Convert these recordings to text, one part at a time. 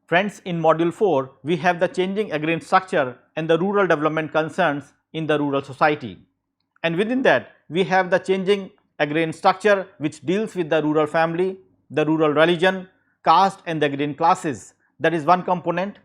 Friends, in module 4, we have the changing agrarian structure and the rural development concerns in the rural society. And within that, we have the changing agrarian structure which deals with the rural family, the rural religion, caste and the agrarian classes. That is one component.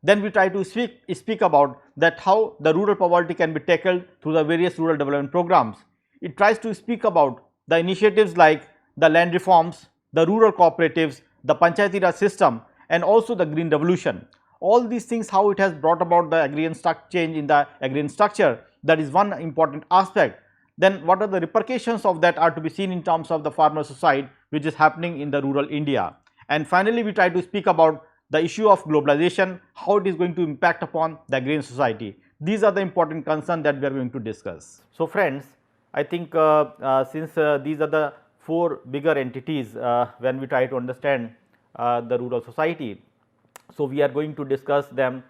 Then we try to speak about that how the rural poverty can be tackled through the various rural development programs. It tries to speak about the initiatives like the land reforms, the rural cooperatives, the Panchayati Raj system and also the green revolution. All these things, how it has brought about the agrarian change in the agrarian structure, that is one important aspect. Then what are the repercussions of that are to be seen in terms of the farmer suicide which is happening in the rural India. And finally, we try to speak about the issue of globalization, how it is going to impact upon the agrarian society. These are the important concerns that we are going to discuss. So, friends, I think since these are the four bigger entities when we try to understand the rural society. So, we are going to discuss them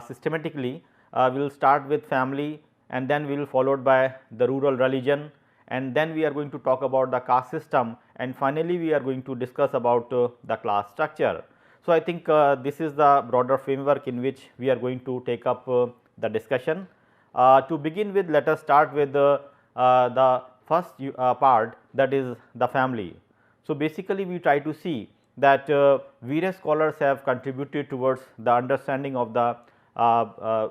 systematically. We will start with family and then we will followed by the rural religion and then we are going to talk about the caste system and finally, we are going to discuss about the class structure. So, I think this is the broader framework in which we are going to take up the discussion. To begin with, let us start with the first part, that is the family. So, basically we try to see that various scholars have contributed towards the understanding of the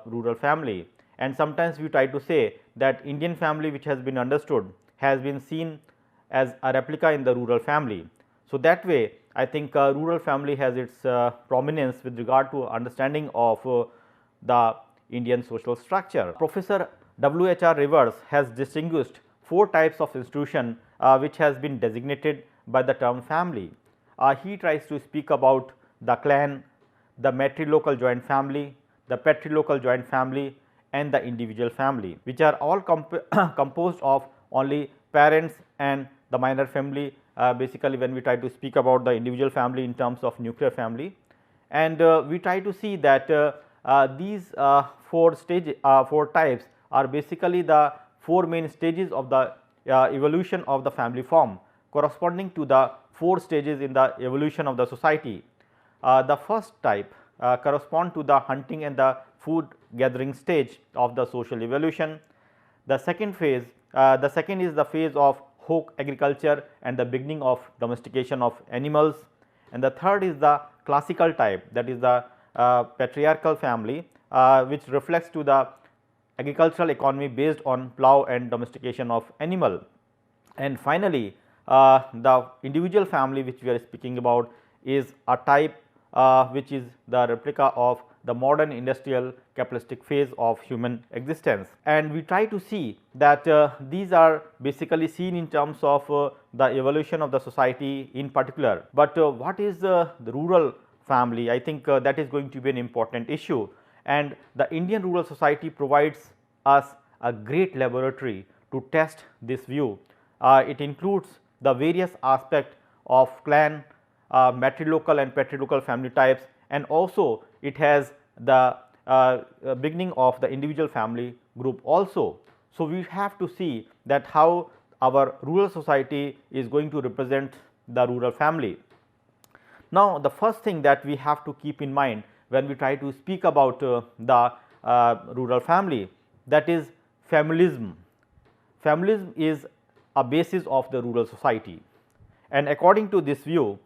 rural family, and sometimes we try to say that Indian family which has been understood has been seen as a replica in the rural family. So, that way I think rural family has its prominence with regard to understanding of the Indian social structure. Professor W.H.R. Rivers has distinguished 4 types of institution which has been designated by the term family. He tries to speak about the clan, the matrilocal joint family, the patrilocal joint family and the individual family, which are all composed of only parents and the minor family. Basically, when we try to speak about the individual family in terms of nuclear family, and we try to see that these 4 types are basically the 4 main stages of the evolution of the family form, corresponding to the 4 stages in the evolution of the society. The first type correspond to the hunting and the food gathering stage of the social evolution. The second phase, the second is the phase of folk agriculture and the beginning of domestication of animals, and the third is the classical type, that is the patriarchal family which reflects to the agricultural economy based on plough and domestication of animal. And finally, the individual family which we are speaking about is a type which is the replica of the modern industrial capitalistic phase of human existence. And we try to see that these are basically seen in terms of the evolution of the society in particular. But what is the rural family? I think that is going to be an important issue, and the Indian rural society provides us a great laboratory to test this view. It includes the various aspects of clan, matrilocal and patrilocal family types, and also it has the beginning of the individual family group also. So, we have to see that how our rural society is going to represent the rural family. Now, the first thing that we have to keep in mind when we try to speak about the rural family, that is familism. Familism is a basis of the rural society, and according to this view,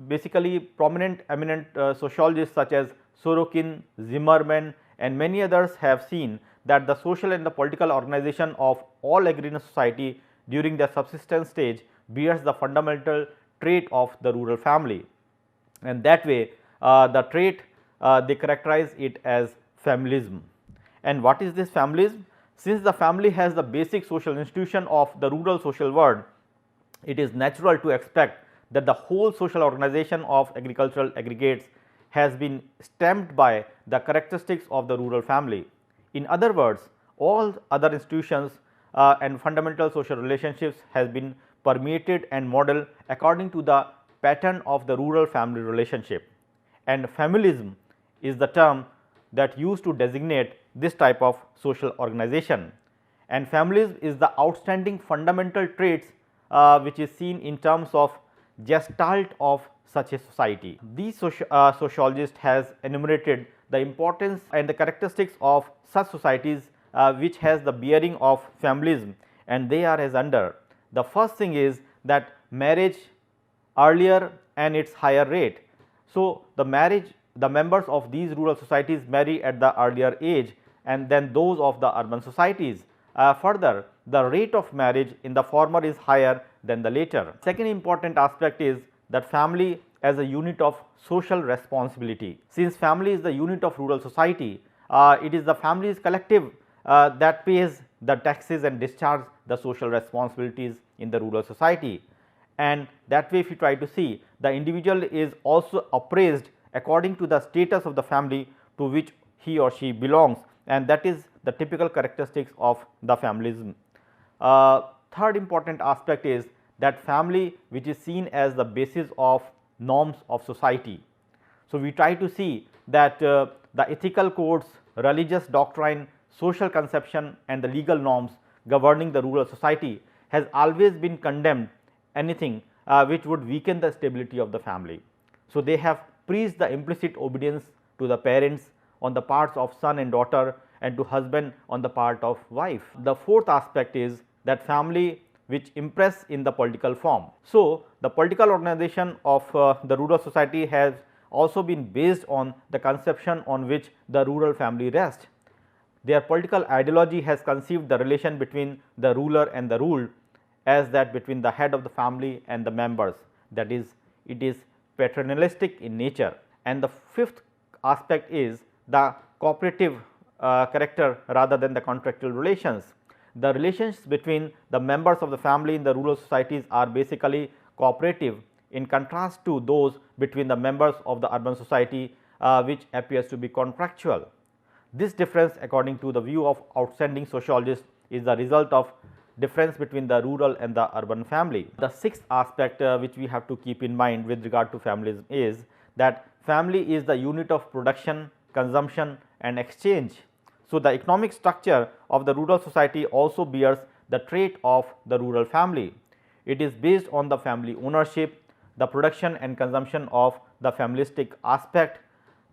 basically prominent eminent sociologists such as Sorokin, Zimmerman and many others have seen that the social and the political organization of all agrarian society during the subsistence stage bears the fundamental trait of the rural family, and that way the trait they characterize it as familism. And what is this familism? Since the family has the basic social institution of the rural social world, it is natural to expect that the whole social organization of agricultural aggregates has been stamped by the characteristics of the rural family. In other words, all other institutions and fundamental social relationships has been permeated and modeled according to the pattern of the rural family relationship, and familism is the term that used to designate this type of social organization. And familism is the outstanding fundamental traits which is seen in terms of gestalt of such a society. These sociologist has enumerated the importance and the characteristics of such societies which has the bearing of familism, and they are as under. The first thing is that marriage earlier and its higher rate. So, the members of these rural societies marry at the earlier age and then those of the urban societies. Further, the rate of marriage in the former is higher than the later. Second important aspect is that family as a unit of social responsibility. Since family is the unit of rural society, it is the family's collective that pays the taxes and discharge the social responsibilities in the rural society. And that way, if you try to see, the individual is also appraised according to the status of the family to which he or she belongs, and that is the typical characteristics of the familism. Third important aspect is that family which is seen as the basis of norms of society. So, we try to see that the ethical codes, religious doctrine, social conception and the legal norms governing the rural society has always been condemned anything which would weaken the stability of the family. So, they have preached the implicit obedience to the parents on the parts of son and daughter and to husband on the part of wife. The fourth aspect is that family which impress in the political form. So, the political organization of the rural society has also been based on the conception on which the rural family rests. Their political ideology has conceived the relation between the ruler and the ruled as that between the head of the family and the members, that is, it is paternalistic in nature. And the fifth aspect is the cooperative character rather than the contractual relations. The relations between the members of the family in the rural societies are basically cooperative in contrast to those between the members of the urban society which appears to be contractual. This difference, according to the view of outstanding sociologists, is the result of difference between the rural and the urban family. The sixth aspect which we have to keep in mind with regard to families is that family is the unit of production, consumption and exchange. So, the economic structure of the rural society also bears the trait of the rural family. It is based on the family ownership, the production and consumption of the familistic aspect.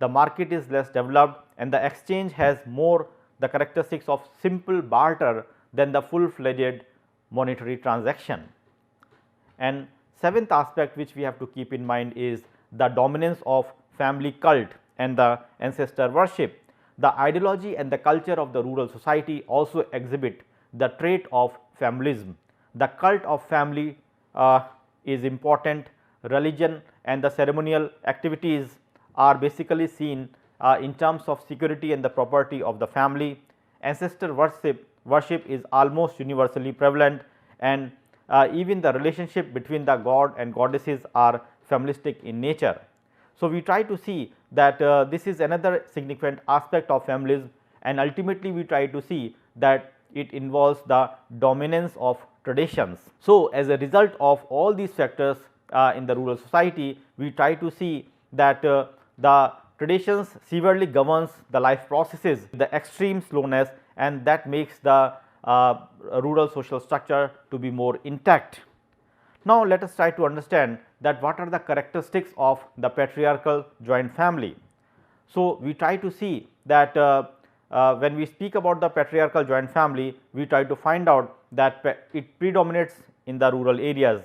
The market is less developed and the exchange has more the characteristics of simple barter than the full-fledged monetary transaction. And seventh aspect which we have to keep in mind is the dominance of family cult and the ancestor worship. The ideology and the culture of the rural society also exhibit the trait of familism. The cult of family is important. Religion and the ceremonial activities are basically seen in terms of security and the property of the family. Ancestor worship is almost universally prevalent, and even the relationship between the god and goddesses are familistic in nature. So, we try to see that this is another significant aspect of familism, and ultimately we try to see that it involves the dominance of traditions. So, as a result of all these factors in the rural society, we try to see that the traditions severely governs the life processes, the extreme slowness, and that makes the rural social structure to be more intact. Now, let us try to understand that what are the characteristics of the patriarchal joint family. So, we try to see that when we speak about the patriarchal joint family, we try to find out that it predominates in the rural areas,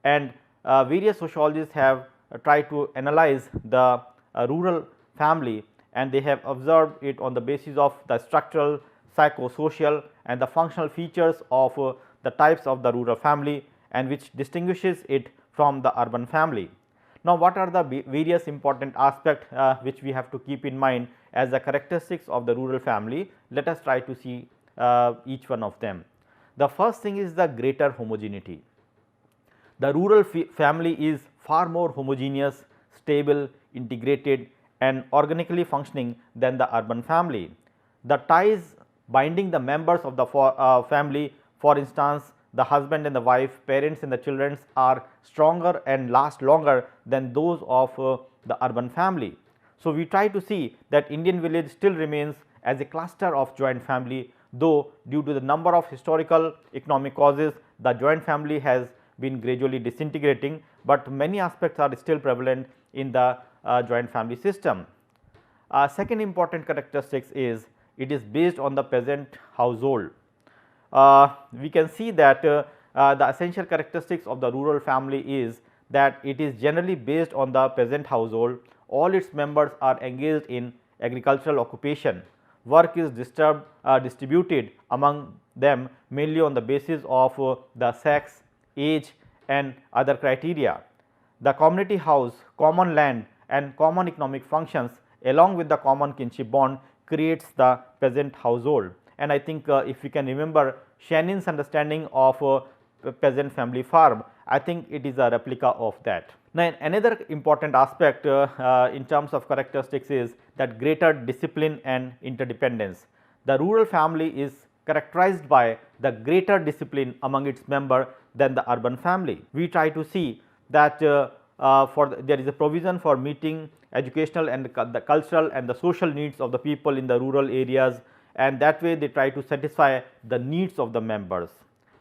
and various sociologists have tried to analyze the rural family, and they have observed it on the basis of the structural, psychosocial and the functional features of the types of the rural family, and which distinguishes it from the urban family. Now, what are the various important aspects which we have to keep in mind as the characteristics of the rural family? Let us try to see each one of them. The first thing is the greater homogeneity. The rural family is far more homogeneous, stable, integrated and organically functioning than the urban family. The ties binding the members of the family, for instance, the husband and the wife, parents and the children, are stronger and last longer than those of the urban family. So, we try to see that Indian village still remains as a cluster of joint family, though due to the number of historical economic causes, the joint family has been gradually disintegrating, but many aspects are still prevalent in the joint family system. Second important characteristics is it is based on the peasant household. We can see that the essential characteristics of the rural family is that it is generally based on the peasant household. All its members are engaged in agricultural occupation. Work is distributed among them mainly on the basis of the sex, age and other criteria. The community house, common land and common economic functions along with the common kinship bond creates the peasant household. And I think if we can remember Shannon's understanding of peasant family farm, I think it is a replica of that. Now, another important aspect in terms of characteristics is that greater discipline and interdependence. The rural family is characterized by the greater discipline among its members than the urban family. We try to see that there is a provision for meeting educational and the cultural and the social needs of the people in the rural areas, and that way they try to satisfy the needs of the members.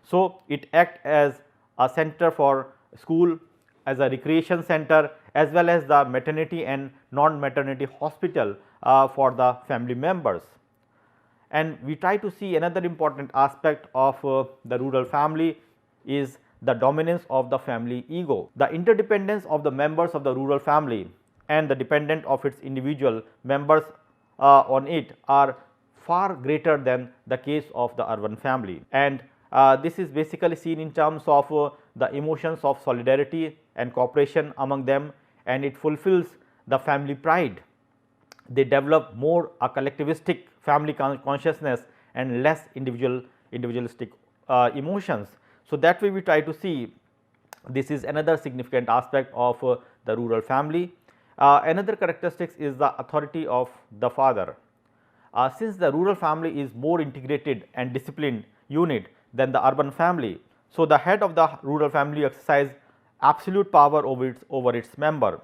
So, it acts as a center for school, as a recreation center, as well as the maternity and non-maternity hospital for the family members. And we try to see another important aspect of the rural family is the dominance of the family ego. The interdependence of the members of the rural family and the dependence of its individual members on it are far greater than the case of the urban family. And this is basically seen in terms of the emotions of solidarity and cooperation among them, and it fulfills the family pride. They develop more a collectivistic family consciousness and less individualistic emotions. So, that way we try to see this is another significant aspect of the rural family. Another characteristics is the authority of the father. Since the rural family is more integrated and disciplined unit than the urban family, so the head of the rural family exercises absolute power over its member.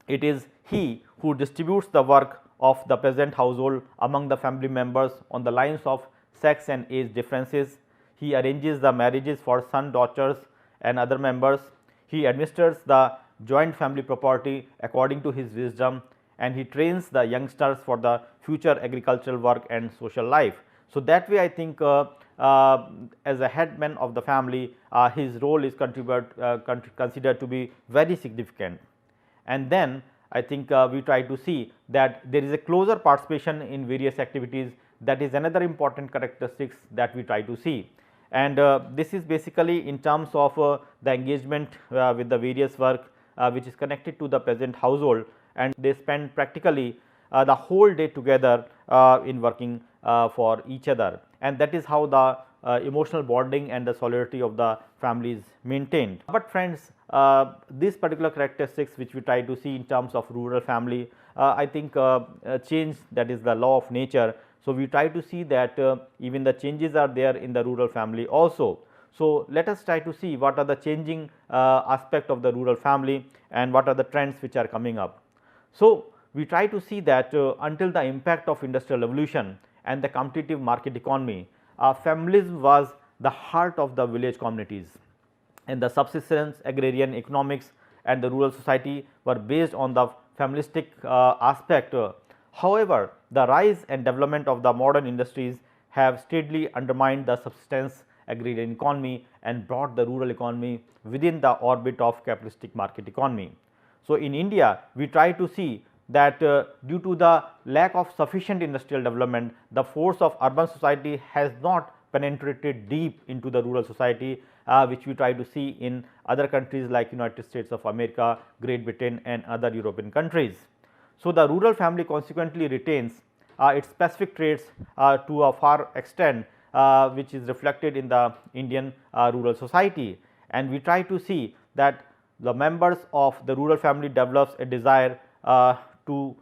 It is he who distributes the work of the peasant household among the family members on the lines of sex and age differences. He arranges the marriages for son, daughters and other members. He administers the joint family property according to his wisdom, and he trains the youngsters for the future agricultural work and social life. So, that way I think as a headman of the family, his role is considered to be very significant. And then I think we try to see that there is a closer participation in various activities. That is another important characteristics that we try to see. And this is basically in terms of the engagement with the various work which is connected to the peasant household, and they spend practically the whole day together in working for each other, and that is how the emotional bonding and the solidarity of the family is maintained. But friends, these particular characteristics which we try to see in terms of rural family, I think change, that is the law of nature. So, we try to see that even the changes are there in the rural family also. So, let us try to see what are the changing aspect of the rural family and what are the trends which are coming up. So, we try to see that until the impact of industrial revolution and the competitive market economy, familism was the heart of the village communities, and the subsistence, agrarian economics and the rural society were based on the familistic aspect. However, the rise and development of the modern industries have steadily undermined the subsistence agrarian economy and brought the rural economy within the orbit of capitalistic market economy. So, in India, we try to see that due to the lack of sufficient industrial development, the force of urban society has not penetrated deep into the rural society, which we try to see in other countries like United States of America, Great Britain and other European countries. So, the rural family consequently retains its specific traits to a far extent, which is reflected in the Indian rural society, and we try to see that the members of the rural family develops a desire to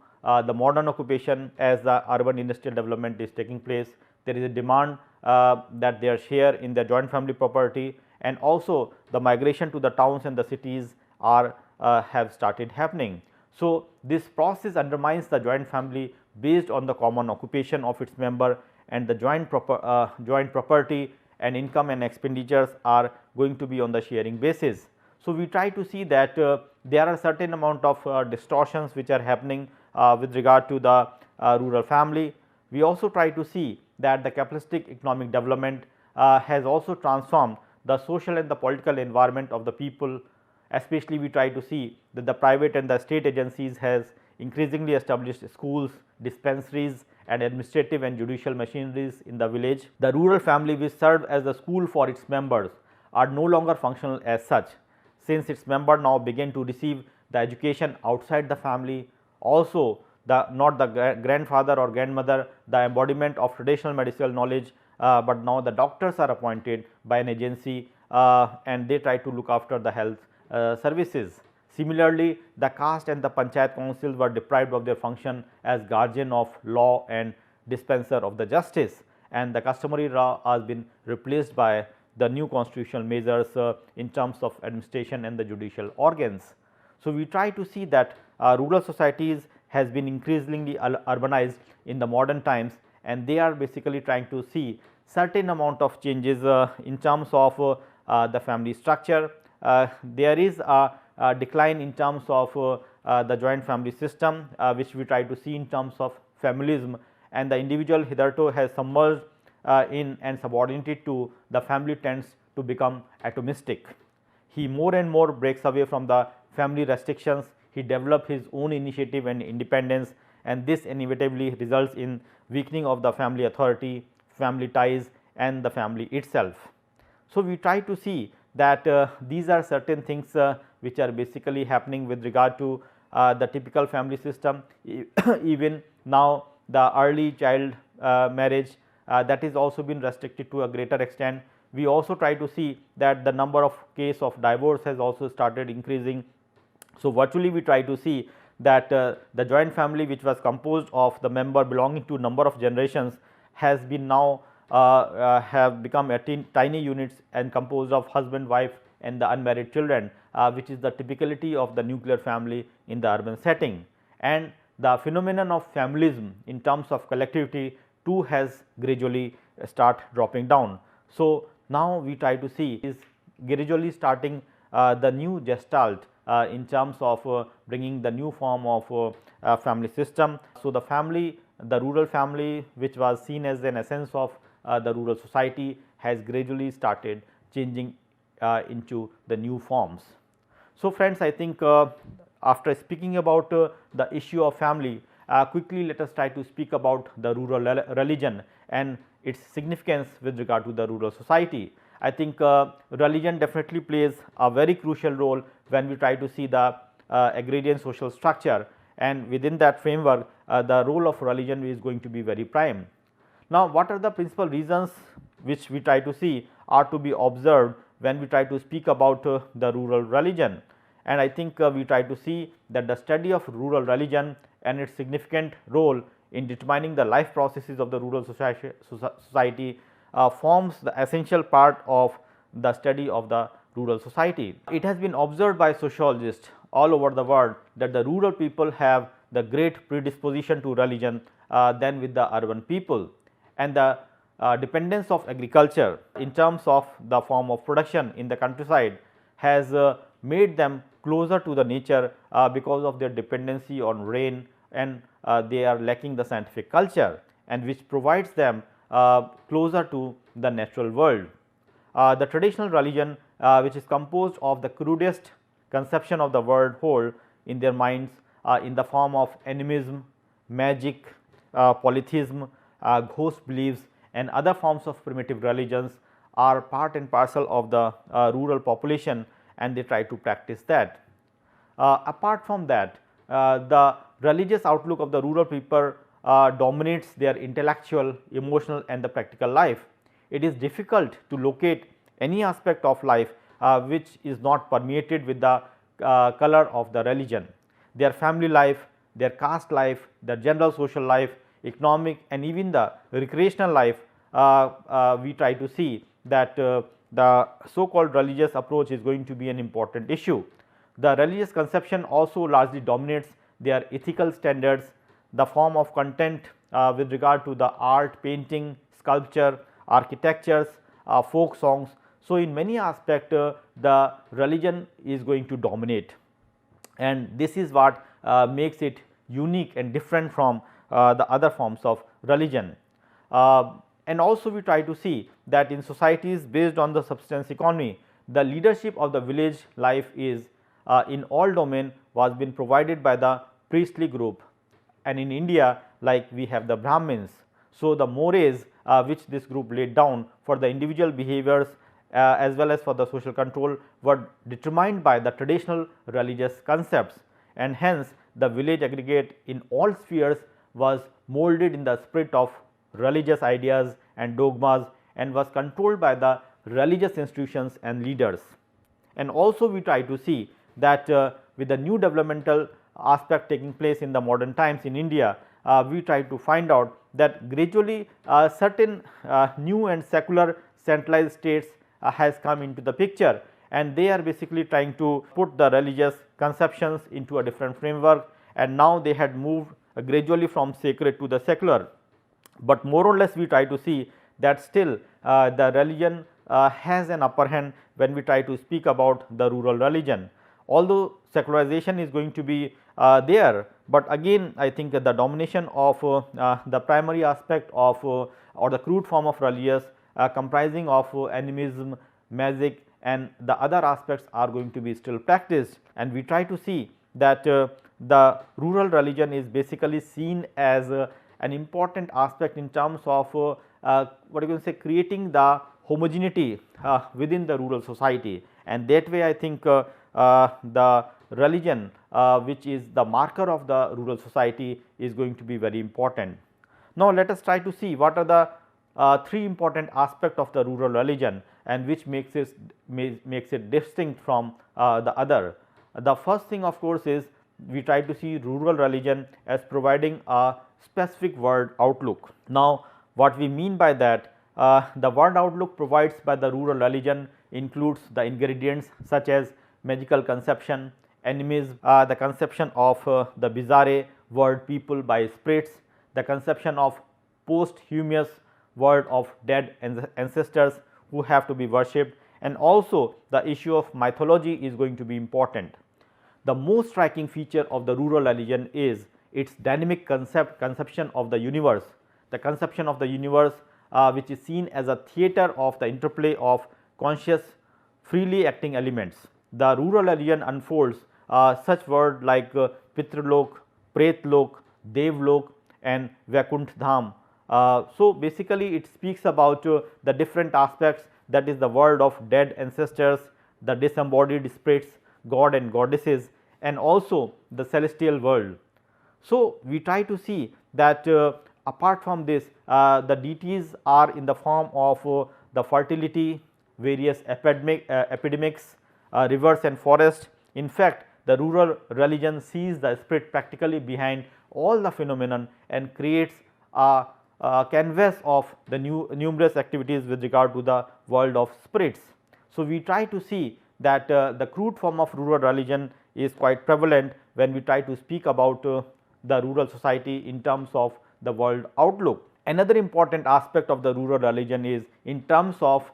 the modern occupation as the urban industrial development is taking place. There is a demand that they share in the joint family property, and also the migration to the towns and the cities are have started happening. So, this process undermines the joint family based on the common occupation of its member and the joint property and income and expenditures are going to be on the sharing basis. So, we try to see that there are certain amount of distortions which are happening with regard to the rural family. We also try to see that the capitalistic economic development has also transformed the social and the political environment of the people. Especially we try to see that the private and the state agencies has increasingly established schools, dispensaries and administrative and judicial machineries in the village. The rural family which served as a school for its members are no longer functional as such, since its member now begin to receive the education outside the family. Also, not the grandfather or grandmother, the embodiment of traditional medical knowledge, but now the doctors are appointed by an agency and they try to look after the health services. Similarly, the caste and the panchayat councils were deprived of their function as guardian of law and dispenser of the justice, and the customary law has been replaced by the new constitutional measures in terms of administration and the judicial organs. So, we try to see that rural societies has been increasingly urbanized in the modern times, and they are basically trying to see certain amount of changes in terms of the family structure. There is a decline in terms of the joint family system, which we try to see in terms of familism, and the individual hitherto has submerged in and subordinated to the family tends to become atomistic. He more and more breaks away from the family restrictions. He develops his own initiative and independence, and this inevitably results in weakening of the family authority, family ties and the family itself. So, we try to see that these are certain things which are basically happening with regard to the typical family system. Even now the early child marriage that is also been restricted to a greater extent. We also try to see that the number of case of divorce has also started increasing. So, virtually we try to see that the joint family which was composed of the member belonging to number of generations has been now have become a tiny units and composed of husband, wife and the unmarried children, which is the typicality of the nuclear family in the urban setting. And the phenomenon of familism in terms of collectivity too has gradually start dropping down. So, now we try to see is gradually starting the new gestalt in terms of bringing the new form of family system. So, the family, the rural family which was seen as an essence of the rural society has gradually started changing into the new forms. So, friends, I think after speaking about the issue of family, quickly let us try to speak about the rural religion and its significance with regard to the rural society. I think religion definitely plays a very crucial role when we try to see the agrarian social structure, and within that framework the role of religion is going to be very prime. Now, what are the principal reasons which we try to see are to be observed when we try to speak about the rural religion? And I think we try to see that the study of rural religion and its significant role in determining the life processes of the rural society forms the essential part of the study of the rural society. It has been observed by sociologists all over the world that the rural people have the great predisposition to religion than with the urban people, and the dependence of agriculture in terms of the form of production in the countryside has made them closer to the nature because of their dependency on rain, and they are lacking the scientific culture, and which provides them closer to the natural world. The traditional religion which is composed of the crudest conception of the word whole in their minds in the form of animism, magic, polytheism, ghost beliefs and other forms of primitive religions are part and parcel of the rural population, and they try to practice that. Apart from that, the religious outlook of the rural people dominates their intellectual, emotional and the practical life. It is difficult to locate any aspect of life which is not permeated with the color of the religion. Their family life, their caste life, their general social life, economic and even the recreational life, we try to see that the so called religious approach is going to be an important issue. The religious conception also largely dominates their ethical standards, the form of content with regard to the art, painting, sculpture, architectures folk songs. So, in many aspects the religion is going to dominate, and this is what makes it unique and different from the other forms of religion. And also we try to see that in societies based on the subsistence economy, the leadership of the village life is in all domain was been provided by the priestly group, and in India like we have the Brahmins. So, the mores which this group laid down for the individual behaviors as well as for the social control were determined by the traditional religious concepts, and hence the village aggregate in all spheres was molded in the spirit of religious ideas and dogmas and was controlled by the religious institutions and leaders. And also we try to see that with the new developmental aspect taking place in the modern times in India, we try to find out that gradually certain new and secular centralized states has come into the picture, and they are basically trying to put the religious conceptions into a different framework, and now they had moved gradually from sacred to the secular. But more or less we try to see that still the religion has an upper hand when we try to speak about the rural religion. Although secularization is going to be there, but again I think that the domination of the primary aspect of or the crude form of religious comprising of animism, magic and the other aspects are going to be still practiced, and we try to see that the rural religion is basically seen as an important aspect in terms of what you can say creating the homogeneity within the rural society, and that way I think the religion which is the marker of the rural society is going to be very important. Now, let us try to see what are the three important aspects of the rural religion and which makes it distinct from the other. The first thing of course is we try to see rural religion as providing a specific world outlook. Now, what we mean by that, the world outlook provides by the rural religion includes the ingredients such as magical conception, animism, the conception of the bizarre world people by spirits, the conception of posthumous world of dead ancestors who have to be worshipped, and also the issue of mythology is going to be important. The most striking feature of the rural religion is its dynamic conception of the universe, the conception of the universe which is seen as a theatre of the interplay of conscious freely acting elements. The rural religion unfolds such words like Pitralok, Pretlok, Devlok and Vaikuntha Dham. So, basically it speaks about the different aspects, that is the world of dead ancestors, the disembodied spirits, god and goddesses, and also the celestial world. So, we try to see that apart from this the deities are in the form of the fertility, various epidemics, rivers and forests. In fact, the rural religion sees the spirit practically behind all the phenomenon and creates a canvas of the numerous activities with regard to the world of spirits. So, we try to see that the crude form of rural religion is quite prevalent when we try to speak about the rural society in terms of the world outlook. Another important aspect of the rural religion is in terms of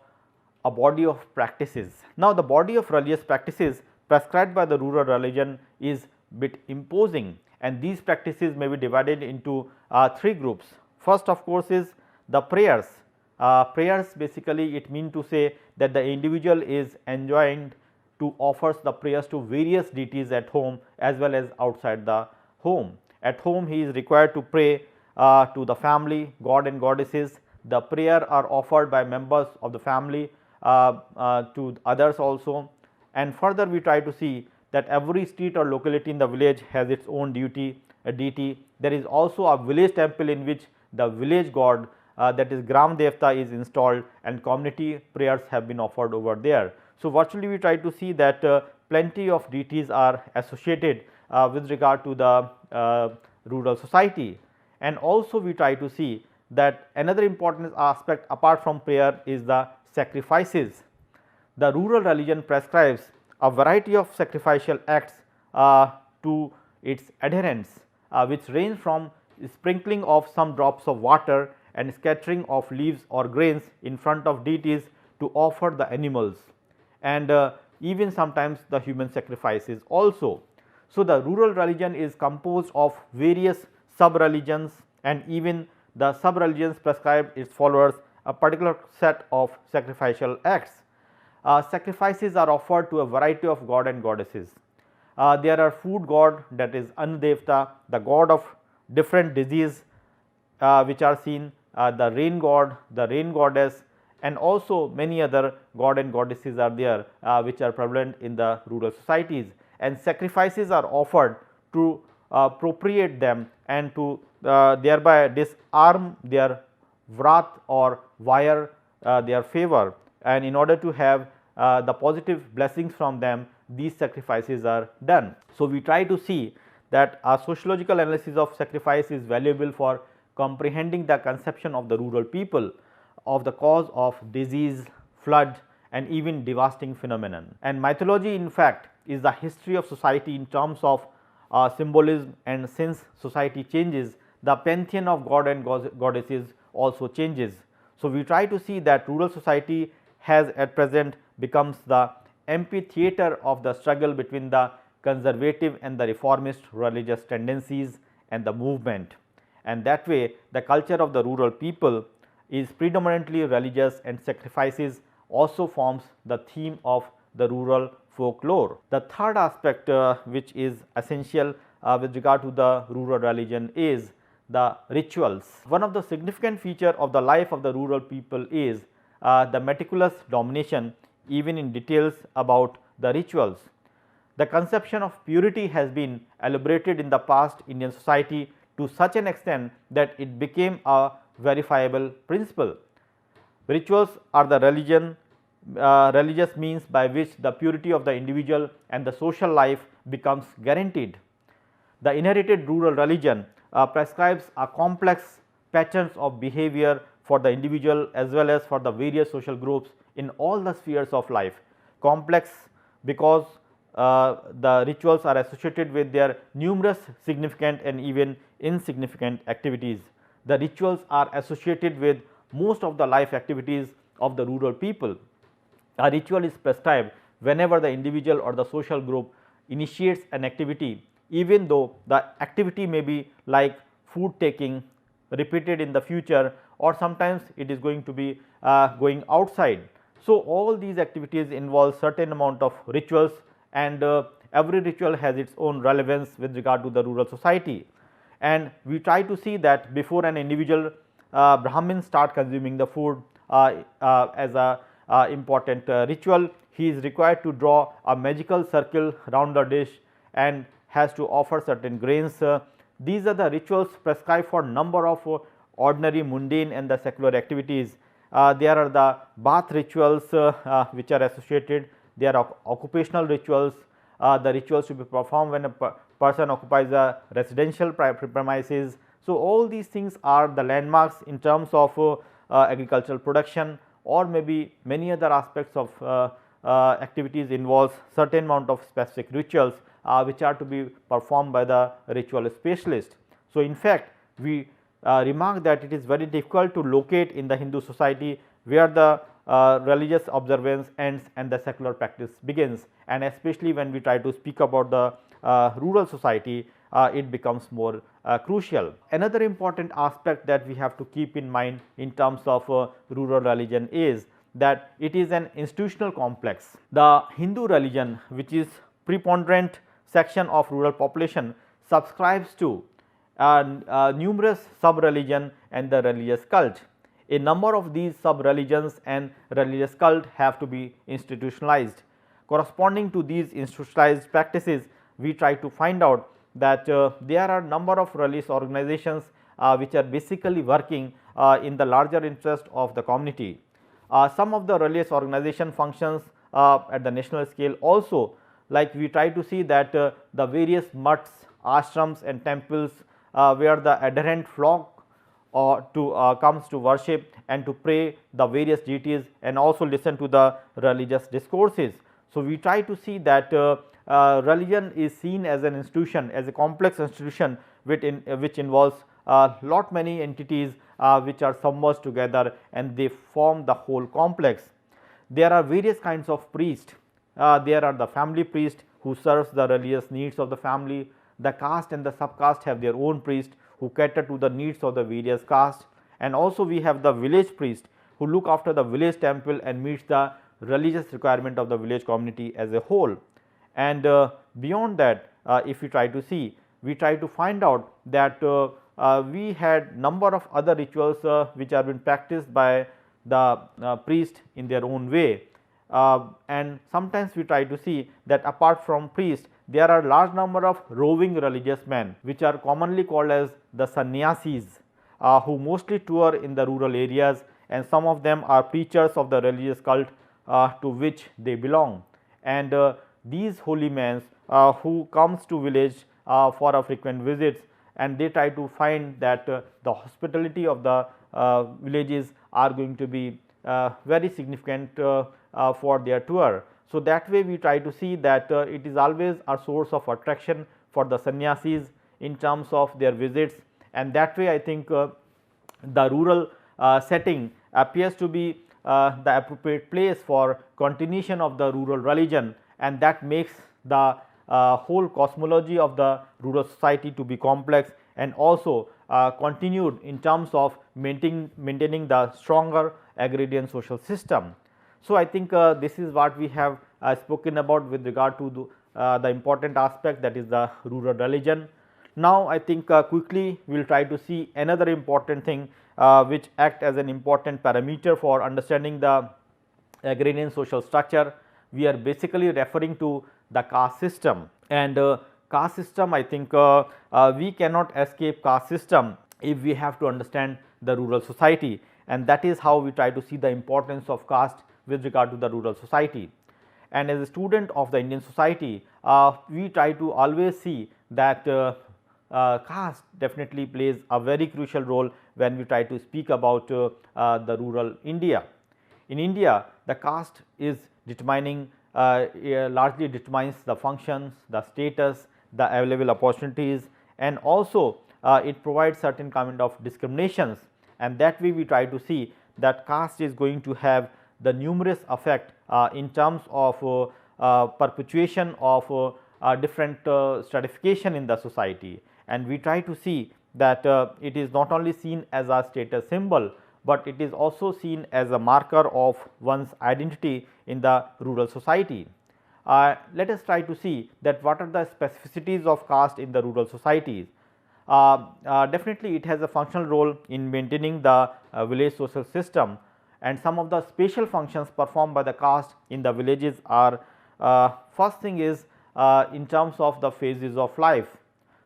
a body of practices. Now, the body of religious practices prescribed by the rural religion is bit imposing, and these practices may be divided into three groups. First of course is the prayers. Prayers basically it means to say that the individual is enjoined to offers the prayers to various deities at home as well as outside the home. At home he is required to pray to the family, god and goddesses. The prayer are offered by members of the family to others also, and further we try to see that every street or locality in the village has its own deity. There is also a village temple in which the village god that is Gram Devta is installed, and community prayers have been offered over there. So, virtually we try to see that plenty of deities are associated with regard to the rural society, and also we try to see that another important aspect apart from prayer is the sacrifices. The rural religion prescribes a variety of sacrificial acts to its adherents, which range from sprinkling of some drops of water and scattering of leaves or grains in front of deities to offer the animals, and even sometimes the human sacrifices also. So, the rural religion is composed of various sub-religions, and even the sub-religions prescribe its followers a particular set of sacrificial acts. Sacrifices are offered to a variety of god and goddesses. There are food god, that is Annadevta, the god of different disease which are seen, the rain god, the rain goddess, and also many other god and goddesses are there which are prevalent in the rural societies, and sacrifices are offered to propitiate them and to thereby disarm their wrath or wire their favor, and in order to have the positive blessings from them, these sacrifices are done. So, we try to see that a sociological analysis of sacrifice is valuable for comprehending the conception of the rural people of the cause of disease, flood, and even devastating phenomenon. And mythology in fact is the history of society in terms of symbolism, and since society changes, the pantheon of god and goddesses also changes. So, we try to see that rural society has at present becomes the amphitheater of the struggle between the conservative and the reformist religious tendencies and the movement, and that way the culture of the rural people is predominantly religious, and sacrifices also forms the theme of the rural folklore. The third aspect which is essential with regard to the rural religion is the rituals. One of the significant feature of the life of the rural people is the meticulous domination even in details about the rituals. The conception of purity has been elaborated in the past Indian society to such an extent that it became a verifiable principle. Rituals are the religious means by which the purity of the individual and the social life becomes guaranteed. The inherited rural religion prescribes a complex patterns of behavior for the individual as well as for the various social groups in all the spheres of life. Complex because the rituals are associated with their numerous significant and even insignificant activities. The rituals are associated with most of the life activities of the rural people. A ritual is prescribed whenever the individual or the social group initiates an activity, even though the activity may be like food taking repeated in the future, or sometimes it is going to be going outside. So, all these activities involve certain amount of rituals, and every ritual has its own relevance with regard to the rural society. And we try to see that before an individual Brahmin start consuming the food as a important ritual, he is required to draw a magical circle round the dish and has to offer certain grains. These are the rituals prescribed for number of ordinary mundane and the secular activities. There are the bath rituals which are associated, there are occupational rituals, the rituals to be performed when a person occupies a residential premises. So, all these things are the landmarks in terms of agricultural production, or maybe many other aspects of activities involves certain amount of specific rituals which are to be performed by the ritual specialist. So, in fact, we remark that it is very difficult to locate in the Hindu society where the religious observance ends and the secular practice begins, and especially when we try to speak about the rural society, it becomes more crucial. Another important aspect that we have to keep in mind in terms of rural religion is that it is an institutional complex. The Hindu religion, which is preponderant section of rural population, subscribes to numerous sub-religion and the religious cult. A number of these sub-religions and religious cult have to be institutionalized. Corresponding to these institutionalized practices, we try to find out that there are number of religious organizations which are basically working in the larger interest of the community. Some of the religious organization functions at the national scale also, like we try to see that the various mutts, ashrams and temples where the adherent flock comes to worship and to pray the various deities and also listen to the religious discourses. So, we try to see that religion is seen as an institution, as a complex institution which involves lot many entities which are submerged together and they form the whole complex. there are various kinds of priests. There are the family priest who serves the religious needs of the family. The caste and the subcaste have their own priest who cater to the needs of the various castes, and also we have the village priest who look after the village temple and meets the religious requirement of the village community as a whole. And beyond that, if we try to see, we try to find out that we had number of other rituals which are been practiced by the priest in their own way. And sometimes we try to see that apart from priests, there are large number of roving religious men which are commonly called as the sannyasis, who mostly tour in the rural areas, and some of them are preachers of the religious cult to which they belong. And these holy men who comes to village for a frequent visits, and they try to find that the hospitality of the villages are going to be very significant for their tour. So, that way we try to see that it is always a source of attraction for the sannyasis in terms of their visits, and that way I think the rural setting appears to be the appropriate place for continuation of the rural religion, and that makes the whole cosmology of the rural society to be complex and also continued in terms of maintaining the stronger agrarian social system. So, I think this is what we have spoken about with regard to the important aspect, that is the rural religion. Now, I think quickly we will try to see another important thing which act as an important parameter for understanding the agrarian social structure. We are basically referring to the caste system, and caste system, I think we cannot escape caste system if we have to understand the rural society, and that is how we try to see the importance of caste with regard to the rural society. And as a student of the Indian society, we try to always see that caste definitely plays a very crucial role when we try to speak about the rural India. In India, the caste is determining largely determines the functions, the status, the available opportunities, and also it provides certain kind of discriminations, and that way we try to see that caste is going to have the numerous effect in terms of perpetuation of different stratification in the society, and we try to see that it is not only seen as a status symbol, but it is also seen as a marker of one's identity in the rural society. Let us try to see that what are the specificities of caste in the rural societies. Definitely it has a functional role in maintaining the village social system, and some of the special functions performed by the caste in the villages are first thing is in terms of the phases of life.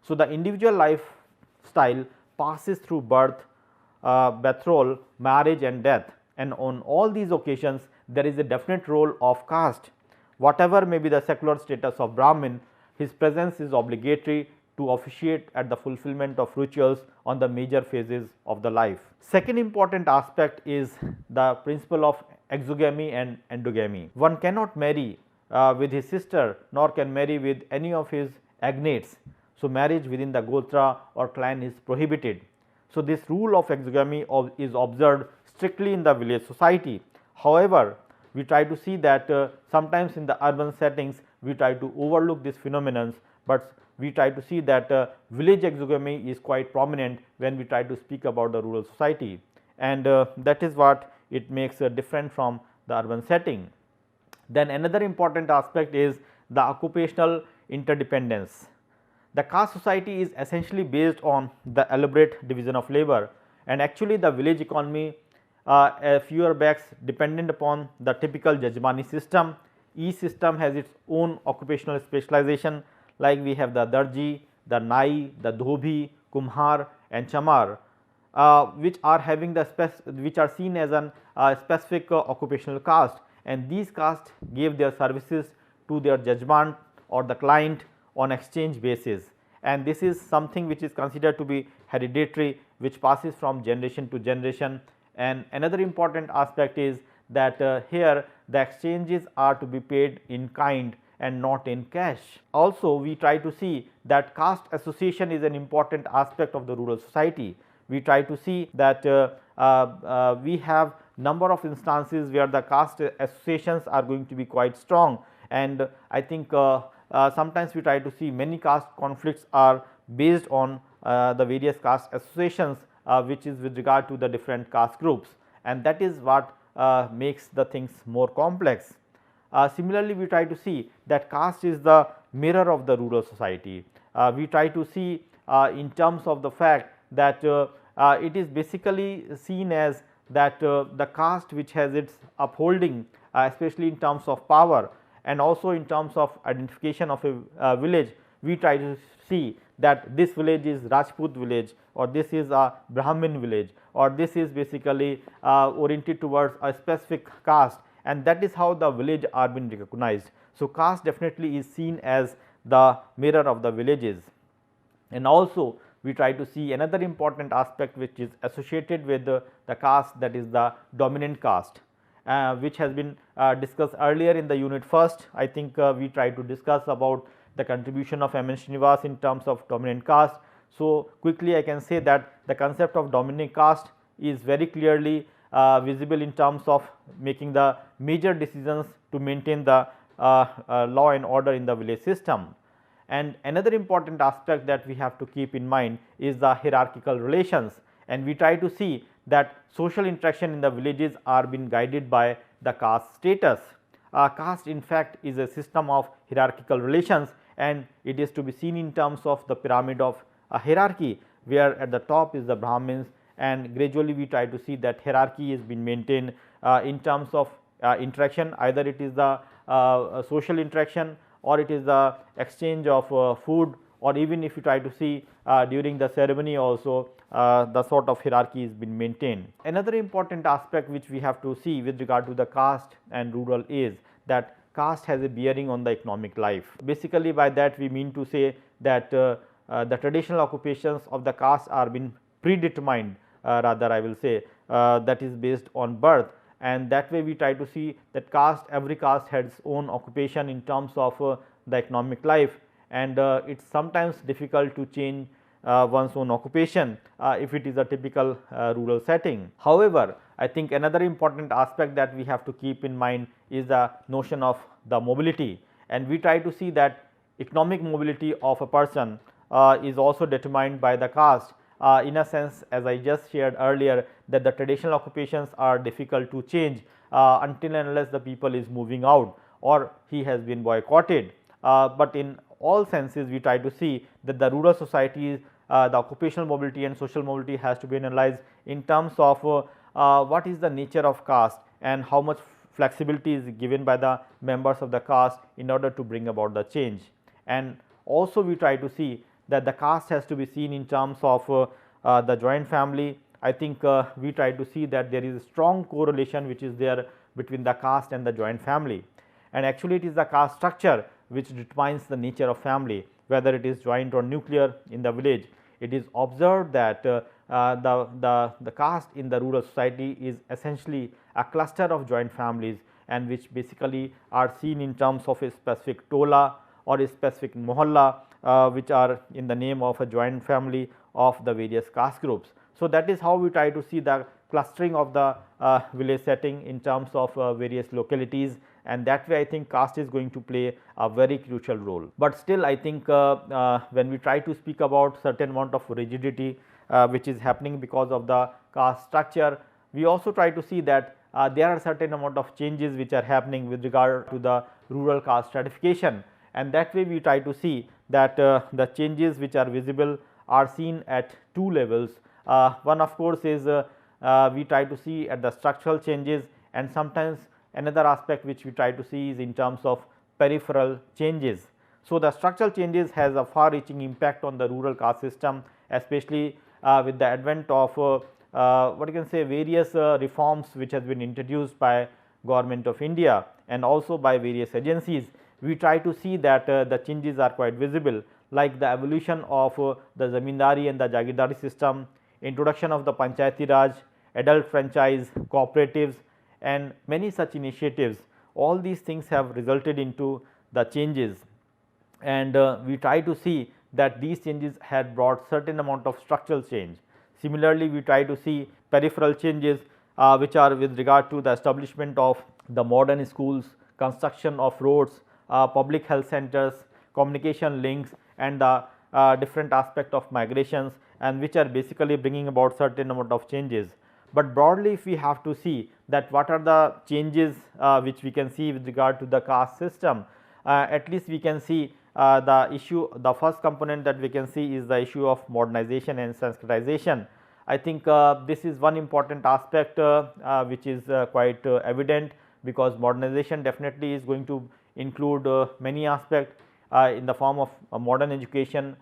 So, the individual lifestyle passes through birth, betrothal, marriage and death, and on all these occasions there is a definite role of caste. Whatever may be the secular status of Brahmin, his presence is obligatory to officiate at the fulfillment of rituals on the major phases of the life. Second important aspect is the principle of exogamy and endogamy. One cannot marry with his sister, nor can marry with any of his agnates. So, marriage within the gotra or clan is prohibited. So, this rule of exogamy is observed strictly in the village society. However, we try to see that sometimes in the urban settings we try to overlook this phenomenon, but we try to see that village exogamy is quite prominent when we try to speak about the rural society, and that is what it makes different from the urban setting. Then another important aspect is the occupational interdependence. The caste society is essentially based on the elaborate division of labor, and actually the village economy a few years back dependent upon the typical Jajmani system. Each system has its own occupational specialization, like we have the Darji, the Nai, the Dhobi, Kumhar and Chamar, which are having the which are seen as an specific occupational caste, and these castes gave their services to their judgment or the client on exchange basis, and this is something which is considered to be hereditary, which passes from generation to generation. And another important aspect is that here the exchanges are to be paid in kind and not in cash. Also, we try to see that caste association is an important aspect of the rural society. We try to see that we have number of instances where the caste associations are going to be quite strong, and I think sometimes we try to see many caste conflicts are based on the various caste associations which is with regard to the different caste groups, and that is what makes the things more complex. Similarly, we try to see that caste is the mirror of the rural society. We try to see in terms of the fact that it is basically seen as that the caste which has its upholding especially in terms of power and also in terms of identification of a village. We try to see that this village is Rajput village, or this is a Brahmin village, or this is basically oriented towards a specific caste, and that is how the village are being recognized. So, caste definitely is seen as the mirror of the villages. And also we try to see another important aspect which is associated with the caste, that is the dominant caste, which has been discussed earlier in the unit first. I think we try to discuss about the contribution of M. N. Srinivas in terms of dominant caste. So, quickly I can say that the concept of dominant caste is very clearly visible in terms of making the major decisions to maintain the law and order in the village system. And another important aspect that we have to keep in mind is the hierarchical relations, and we try to see that social interaction in the villages are being guided by the caste status. Caste in fact is a system of hierarchical relations, and it is to be seen in terms of the pyramid of a hierarchy, where at the top is the Brahmins, and gradually we try to see that hierarchy is being maintained in terms of interaction, either it is the social interaction or it is the exchange of food, or even if you try to see during the ceremony also the sort of hierarchy is been maintained. Another important aspect which we have to see with regard to the caste and rural is that caste has a bearing on the economic life. Basically by that we mean to say that the traditional occupations of the caste are being predetermined, rather I will say that is based on birth, and that way we try to see that every caste has its own occupation in terms of the economic life, and it is sometimes difficult to change one's own occupation if it is a typical rural setting. However, I think another important aspect that we have to keep in mind is the notion of the mobility, and we try to see that economic mobility of a person is also determined by the caste. In a sense, as I just shared earlier, that the traditional occupations are difficult to change until and unless the people is moving out or he has been boycotted. But in all senses we try to see that the rural societies, the occupational mobility and social mobility has to be analyzed in terms of what is the nature of caste and how much flexibility is given by the members of the caste in order to bring about the change. And also we try to see that the caste has to be seen in terms of the joint family. I think we try to see that there is a strong correlation which is there between the caste and the joint family, and actually it is the caste structure which determines the nature of family, whether it is joint or nuclear in the village. It is observed that the caste in the rural society is essentially a cluster of joint families, and which basically are seen in terms of a specific tola or a specific mohalla, which are in the name of a joint family of the various caste groups. So, that is how we try to see the clustering of the village setting in terms of various localities, and that way I think caste is going to play a very crucial role. But still I think when we try to speak about certain amount of rigidity which is happening because of the caste structure, we also try to see that there are certain amount of changes which are happening with regard to the rural caste stratification, and that way we try to see that the changes which are visible are seen at two levels. One of course is we try to see at the structural changes, and sometimes another aspect which we try to see is in terms of peripheral changes. So, the structural changes has a far reaching impact on the rural caste system, especially with the advent of what you can say various reforms which has been introduced by Government of India and also by various agencies. We try to see that the changes are quite visible, like the evolution of the zamindari and the jagirdari system, introduction of the panchayati raj, adult franchise, cooperatives, and many such initiatives. All these things have resulted into the changes, and we try to see that these changes had brought certain amount of structural change. Similarly, we try to see peripheral changes which are with regard to the establishment of the modern schools, construction of roads, public health centers, communication links, and the different aspect of migrations, and which are basically bringing about certain amount of changes. But broadly, if we have to see that what are the changes which we can see with regard to the caste system, at least we can see the issue, the first component that we can see is the issue of modernization and Sanskritization. I think this is one important aspect which is quite evident, because modernization definitely is going to include many aspects in the form of modern education,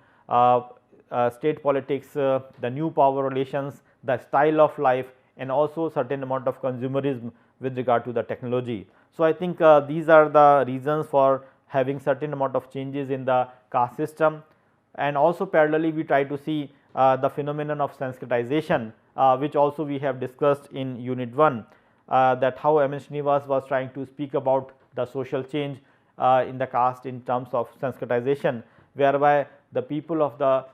state politics, the new power relations, the style of life, and also certain amount of consumerism with regard to the technology. So, I think these are the reasons for having certain amount of changes in the caste system, and also parallelly we try to see the phenomenon of Sanskritization, which also we have discussed in unit 1, that how M. N. Srinivas was trying to speak about the social change in the caste in terms of Sanskritization, whereby the people of the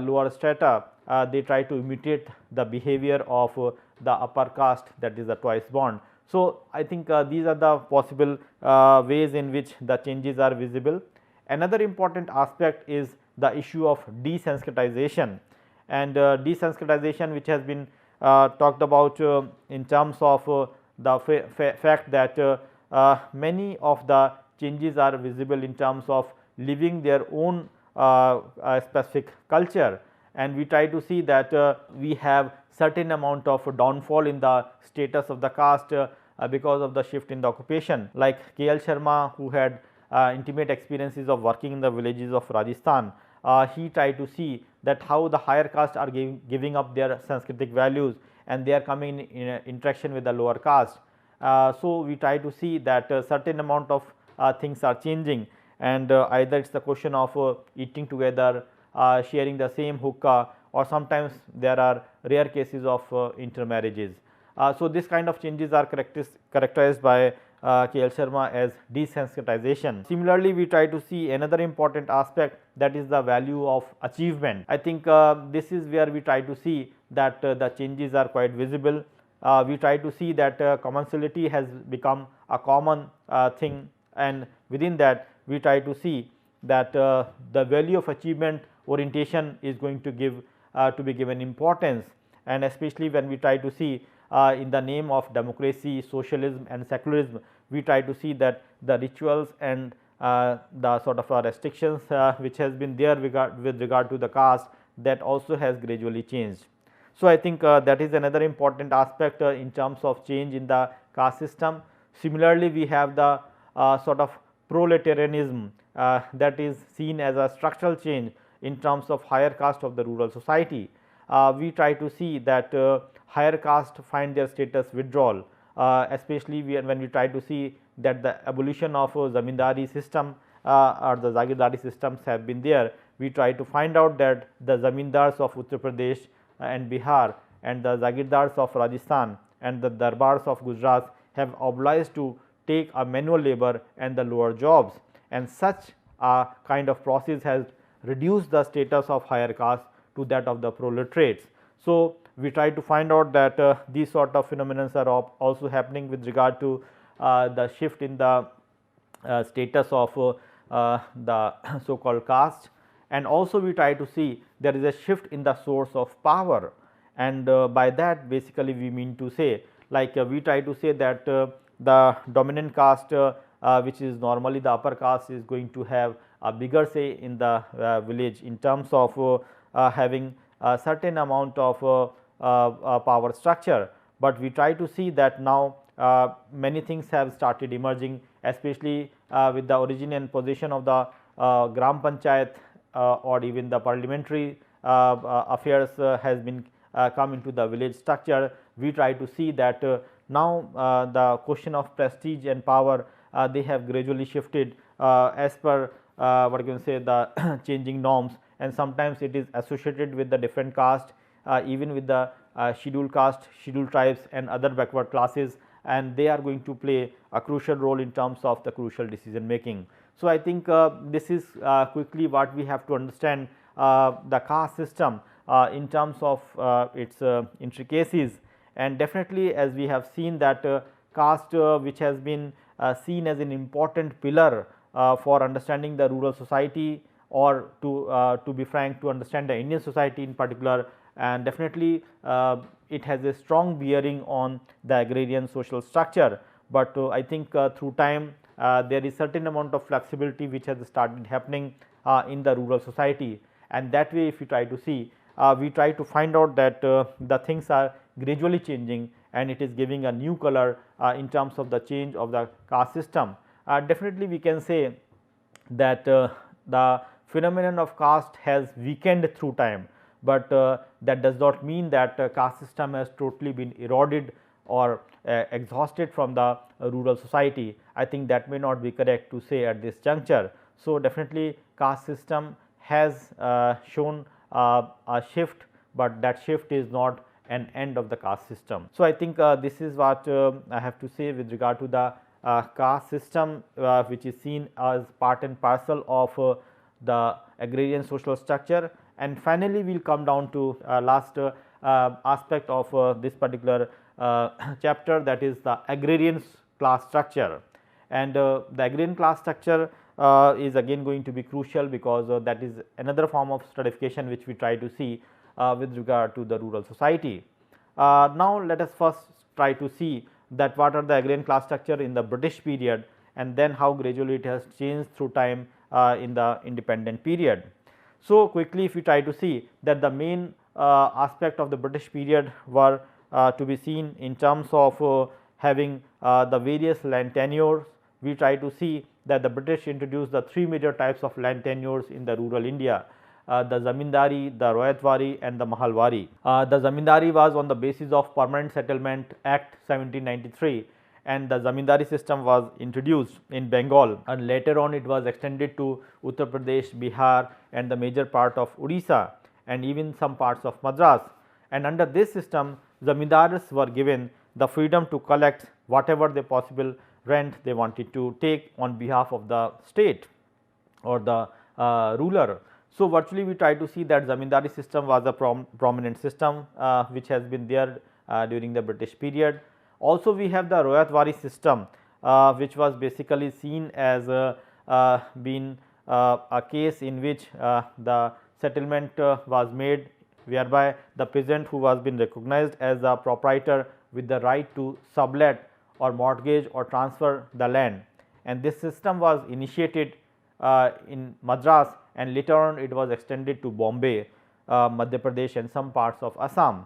lower strata they try to imitate the behavior of the upper caste, that is the twice born. So, I think these are the possible ways in which the changes are visible. Another important aspect is the issue of desanskritization, and desanskritization, which has been talked about in terms of the fact that many of the changes are visible in terms of living their own specific culture, and we try to see that we have certain amount of downfall in the status of the caste because of the shift in the occupation. Like K. L. Sharma, who had intimate experiences of working in the villages of Rajasthan, he tried to see that how the higher caste are giving up their Sanskritic values, and they are coming in interaction with the lower caste. So, we try to see that certain amount of things are changing, and either it is the question of eating together, sharing the same hookah, or sometimes there are rare cases of intermarriages. So, this kind of changes are characterized by K. L. Sharma as desanskritization. Similarly, we try to see another important aspect, that is the value of achievement. I think this is where we try to see that the changes are quite visible. We try to see that commensality has become a common thing, and within that we try to see that the value of achievement orientation is going to be given importance, and especially when we try to see in the name of democracy, socialism, and secularism, we try to see that the rituals and the sort of restrictions which has been there with regard to the caste, that also has gradually changed. So, I think that is another important aspect in terms of change in the caste system. Similarly, we have the sort of proletarianism that is seen as a structural change in terms of higher caste of the rural society. We try to see that higher caste find their status withdrawal, especially when we try to see that the abolition of zamindari system or the Zagirdari systems have been there. We try to find out that the zamindars of Uttar Pradesh and Bihar, and the Zagirdars of Rajasthan, and the Darbars of Gujarat have obliged to take a manual labor and the lower jobs, and such a kind of process has reduced the status of higher caste to that of the proletariats. So, we try to find out that these sort of phenomena are also happening with regard to the shift in the status of the so called caste, and also we try to see there is a shift in the source of power, and by that basically we mean to say, like we try to say that the dominant caste which is normally the upper caste is going to have a bigger say in the village in terms of having a certain amount of power structure, but we try to see that now many things have started emerging, especially with the origin and position of the Gram Panchayat or even the parliamentary affairs has been come into the village structure. We try to see that now the question of prestige and power they have gradually shifted as per what you can say the changing norms, and sometimes it is associated with the different caste, even with the scheduled caste, scheduled tribes, and other backward classes, and they are going to play a crucial role in terms of the crucial decision making. So, I think this is quickly what we have to understand the caste system in terms of its intricacies, and definitely as we have seen that caste which has been seen as an important pillar for understanding the rural society, or to be frank, to understand the Indian society in particular, and definitely it has a strong bearing on the agrarian social structure. But I think through time there is certain amount of flexibility which has started happening in the rural society, and that way if you try to see, we try to find out that the things are gradually changing, and it is giving a new color in terms of the change of the caste system. Definitely we can say that the phenomenon of caste has weakened through time, but that does not mean that caste system has totally been eroded or exhausted from the rural society. I think that may not be correct to say at this juncture. So, definitely caste system has shown a shift, but that shift is not an end of the caste system. So, I think this is what I have to say with regard to the caste system, which is seen as part and parcel of the agrarian social structure. And finally, we will come down to last aspect of this particular chapter, that is the agrarian class structure. And the agrarian class structure is again going to be crucial, because that is another form of stratification which we try to see with regard to the rural society. Now, let us first try to see that what are the agrarian class structure in the British period, and then how gradually it has changed through time in the independent period. So, quickly if we try to see that the main aspect of the British period were to be seen in terms of having the various land tenures. We try to see that the British introduced the three major types of land tenures in the rural India, the Zamindari, the Royatwari and the Mahalwari. The Zamindari was on the basis of Permanent Settlement Act 1793, and the Zamindari system was introduced in Bengal, and later on it was extended to Uttar Pradesh, Bihar and the major part of Odisha and even some parts of Madras. And under this system, Zamindars were given the freedom to collect whatever the possible rent they wanted to take on behalf of the state or the ruler. So, virtually we try to see that Zamindari system was a prominent system which has been there during the British period. Also, we have the Royatwari system, which was basically seen as being a case in which the settlement was made, whereby the peasant who was been recognized as a proprietor with the right to sublet or mortgage or transfer the land, and this system was initiated in Madras, and later on it was extended to Bombay, Madhya Pradesh and some parts of Assam.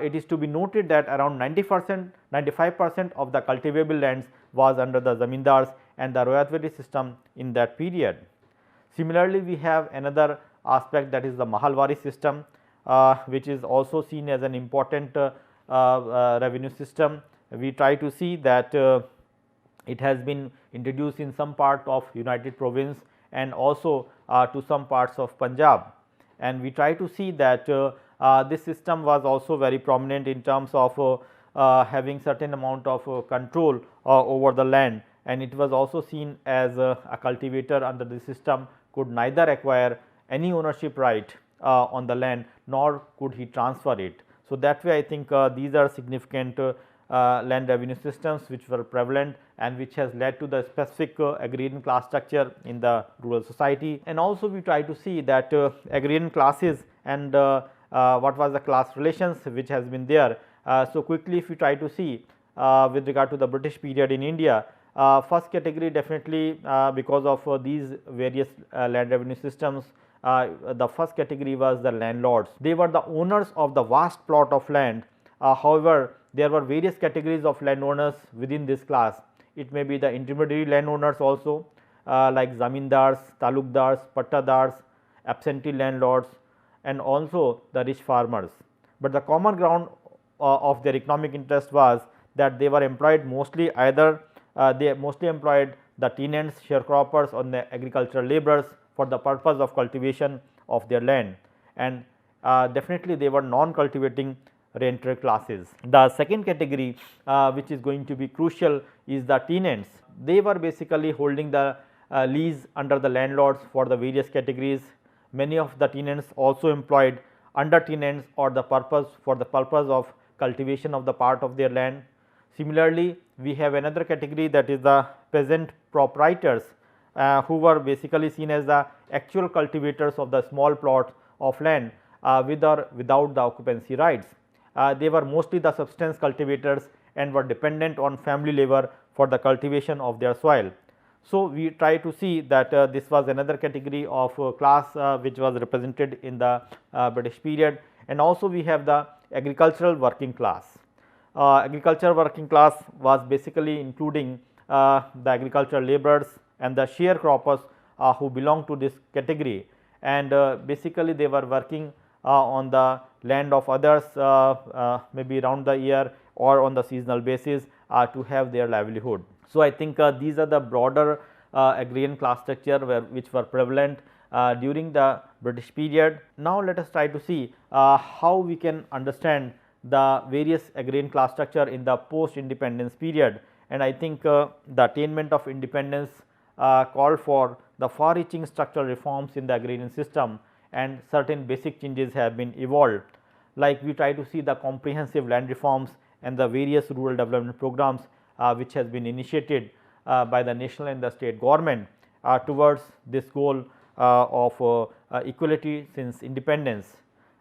It is to be noted that around 95% of the cultivable lands was under the Zamindars and the Royatwari system in that period. Similarly, we have another aspect, that is the Mahalwari system, which is also seen as an important revenue system. We try to see that it has been introduced in some part of United Province and also to some parts of Punjab, and we try to see that this system was also very prominent in terms of having certain amount of control over the land, and it was also seen as a cultivator under the system could neither acquire any ownership right on the land, nor could he transfer it. So, that way I think these are significant land revenue systems which were prevalent and which has led to the specific agrarian class structure in the rural society. And also we try to see that agrarian classes and what was the class relations which has been there. So, quickly if we try to see with regard to the British period in India, first category definitely because of these various land revenue systems, the first category was the landlords. They were the owners of the vast plot of land. However, there were various categories of landowners within this class. It may be the intermediary landowners also, like zamindars, talukdars, pattadars, absentee landlords and also the rich farmers. But the common ground of their economic interest was that they were employed mostly either they mostly employed the tenants, sharecroppers or the agricultural laborers for the purpose of cultivation of their land, and definitely they were non-cultivating renter classes. The second category which is going to be crucial is the tenants. They were basically holding the lease under the landlords for the various categories. Many of the tenants also employed under tenants or the purpose of cultivation of the part of their land. Similarly, we have another category, that is the peasant proprietors, who were basically seen as the actual cultivators of the small plots of land with or without the occupancy rights. They were mostly the subsistence cultivators and were dependent on family labor for the cultivation of their soil. So, we try to see that this was another category of class which was represented in the British period, and also we have the agricultural working class. Agricultural working class was basically including the agricultural laborers and the sharecroppers who belong to this category, and basically they were working on the land of others maybe around the year or on the seasonal basis to have their livelihood. So, I think these are the broader agrarian class structure which were prevalent during the British period. Now, let us try to see how we can understand the various agrarian class structure in the post independence period, and I think the attainment of independence called for the far reaching structural reforms in the agrarian system, and certain basic changes have been evolved. Like we try to see the comprehensive land reforms and the various rural development programs which has been initiated by the national and the state government towards this goal of equality since independence.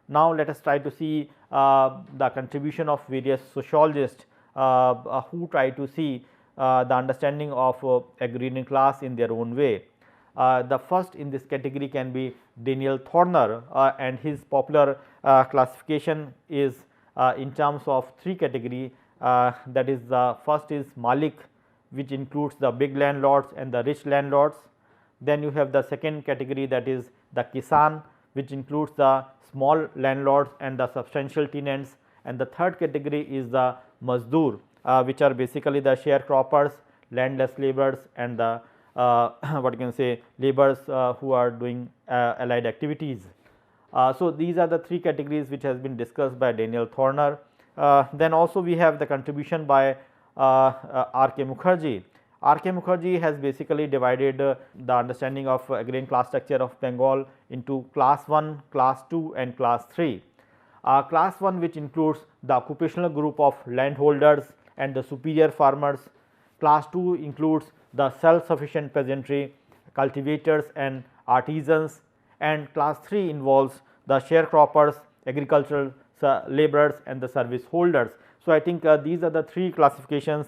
Now, let us try to see the contribution of various sociologists who try to see the understanding of agrarian class in their own way. The first in this category can be Daniel Thorner, and his popular classification is in terms of three categories, that is the first is Malik, which includes the big landlords and the rich landlords. Then you have the second category, that is the Kisan, which includes the small landlords and the substantial tenants, and the third category is the Mazdoor, which are basically the sharecroppers, landless laborers, and the what you can say laborers who are doing allied activities. So, these are the three categories which has been discussed by Daniel Thorner. Then also we have the contribution by R.K. Mukherjee. R.K. Mukherjee has basically divided the understanding of agrarian class structure of Bengal into class 1, class 2 and class 3. Class 1, which includes the occupational group of landholders and the superior farmers. Class 2 includes the self-sufficient peasantry, cultivators and artisans, and class 3 involves the sharecroppers, agricultural laborers and the service holders. So, I think these are the three classifications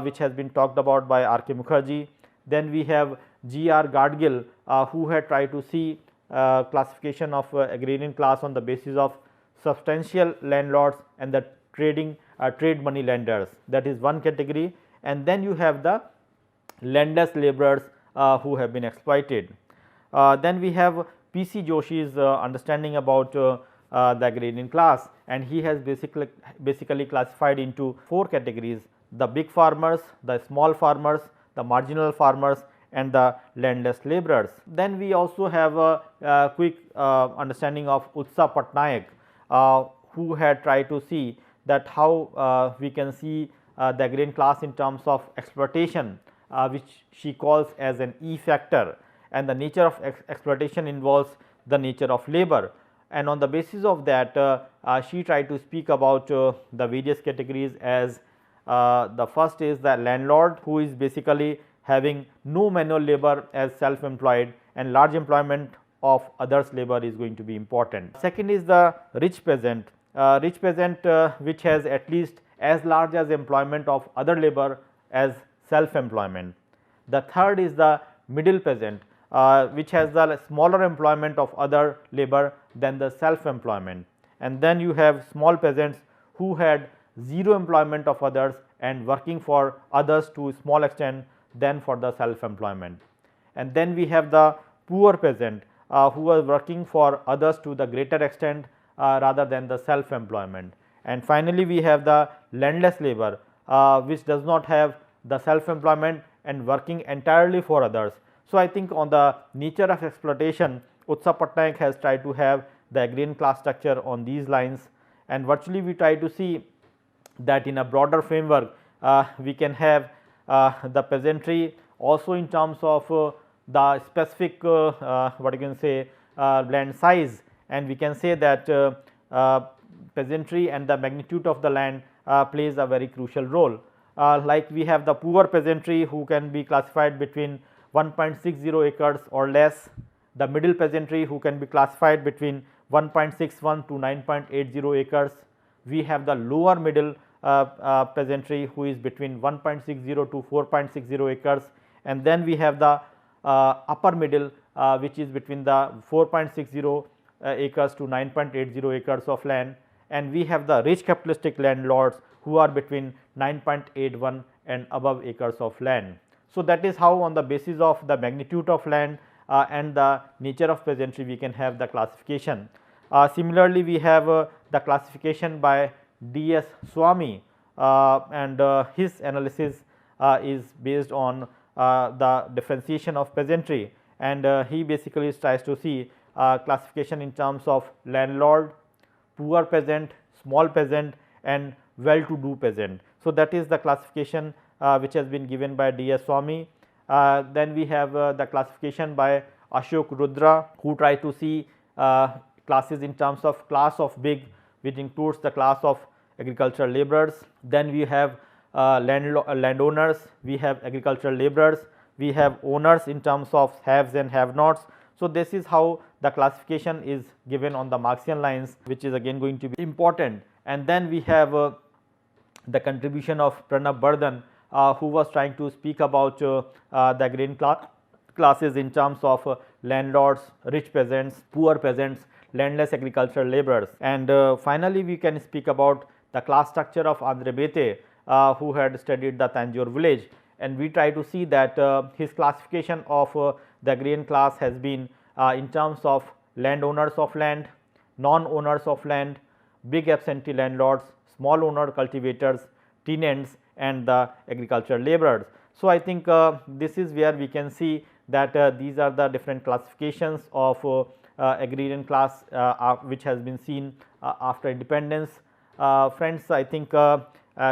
which has been talked about by R.K. Mukherjee. Then we have G.R. Gadgil, who had tried to see classification of agrarian class on the basis of substantial landlords and the trade money lenders, that is one category, and then you have the landless laborers who have been exploited. Then we have P.C. Joshi's understanding about the agrarian class, and he has basically classified into four categories: the big farmers, the small farmers, the marginal farmers and the landless laborers. Then we also have a quick understanding of Utsa Patnaik, who had tried to see that how we can see the agrarian class in terms of exploitation, which she calls as an E factor, and the nature of exploitation involves the nature of labor, and on the basis of that she tried to speak about the various categories as the first is the landlord, who is basically having no manual labor as self employed, and large employment of others labor is going to be important. Second is the rich peasant, which has at least as large as employment of other labor as self employment. The third is the middle peasant, which has the smaller employment of other labor than the self employment, and then you have small peasants who had zero employment of others and working for others to a small extent than for the self employment. And then we have the poor peasant who was working for others to the greater extent rather than the self employment. And finally, we have the landless labor which does not have the self employment and working entirely for others. So, I think on the nature of exploitation, Utsa Patnaik has tried to have the agrarian class structure on these lines, and virtually we try to see that in a broader framework we can have the peasantry also in terms of the specific what you can say land size, and we can say that peasantry and the magnitude of the land plays a very crucial role. Like we have the poor peasantry who can be classified between 1.60 acres or less, the middle peasantry who can be classified between 1.61 to 9.80 acres. We have the lower middle peasantry who is between 1.60 to 4.60 acres, and then we have the upper middle which is between the 4.60 acres to 9.80 acres of land, and we have the rich capitalistic landlords who are between 9.81 and above acres of land. So, that is how on the basis of the magnitude of land and the nature of peasantry we can have the classification. Similarly, we have the classification by D.S. Swami, and his analysis is based on the differentiation of peasantry, and he basically tries to see classification in terms of landlord, poor peasant, small peasant and well to do peasant. So, that is the classification which has been given by D.S. Swami. Then we have the classification by Ashok Rudra, who try to see classes in terms of class of big, which includes the class of agricultural laborers. Then we have landowners, we have agricultural laborers, we have owners in terms of haves and have nots. So, this is how the classification is given on the Marxian lines, which is again going to be important. And then we have the contribution of Pranab Bardhan, who was trying to speak about the agrarian classes in terms of landlords, rich peasants, poor peasants, landless agricultural laborers. And finally, we can speak about the class structure of Andre Bete, who had studied the Tanjore village, and we try to see that his classification of the agrarian class has been in terms of landowners of land, non-owners of land, big absentee landlords, small owner cultivators, tenants and the agricultural laborers. So, I think this is where we can see that these are the different classifications of agrarian class which has been seen after independence. Friends, I think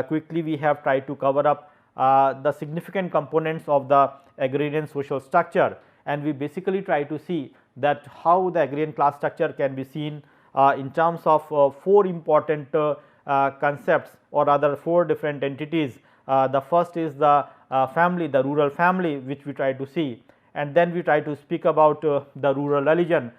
quickly we have tried to cover up the significant components of the agrarian social structure, and we basically try to see that how the agrarian class structure can be seen in terms of four important concepts, or rather four different entities. The first is the family, the rural family, which we try to see, and then we try to speak about the rural religion